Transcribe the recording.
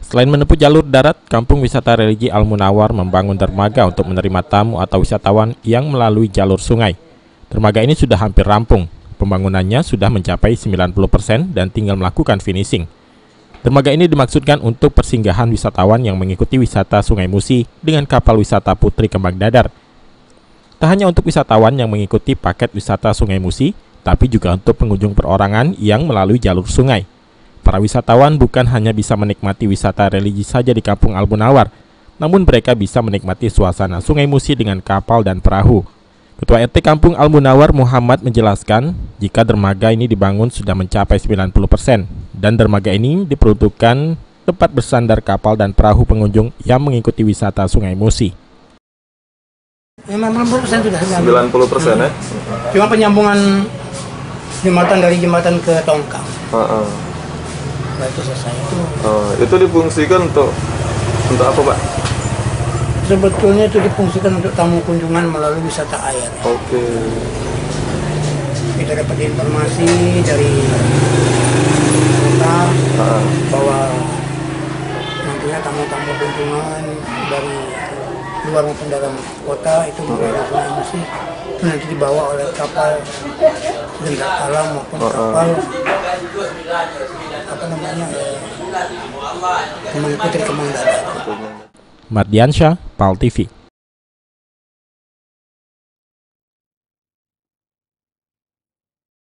Selain menempuh jalur darat, Kampung Wisata Religi Al-Munawwar membangun dermaga untuk menerima tamu atau wisatawan yang melalui jalur sungai. Dermaga ini sudah hampir rampung. Pembangunannya sudah mencapai 90% dan tinggal melakukan finishing. Dermaga ini dimaksudkan untuk persinggahan wisatawan yang mengikuti wisata Sungai Musi dengan kapal wisata Putri Kembang Dadar. Tak hanya untuk wisatawan yang mengikuti paket wisata Sungai Musi, tapi juga untuk pengunjung perorangan yang melalui jalur sungai. Para wisatawan bukan hanya bisa menikmati wisata religi saja di Kampung Al-Munawwar, namun mereka bisa menikmati suasana Sungai Musi dengan kapal dan perahu. Ketua RT Kampung Al-Munawwar Muhammad menjelaskan, jika dermaga ini dibangun sudah mencapai 90%, dan dermaga ini diperuntukkan tempat bersandar kapal dan perahu pengunjung yang mengikuti wisata Sungai Musi. 90% sudah 90% ya? Cuma penyambungan jembatan dari jembatan ke Tongkang. Itu selesai itu difungsikan untuk apa, Pak? Sebetulnya itu difungsikan untuk tamu kunjungan melalui wisata air. Oke. Kita dapat informasi dari kota bahwa nantinya tamu-tamu kunjungan dari luar maupun dalam kota itu melalui Sungai Musi itu nanti dibawa oleh kapal gendak alam maupun kapal Kembang Putri Kembang Dadar. Mardiansyah, PAL TV.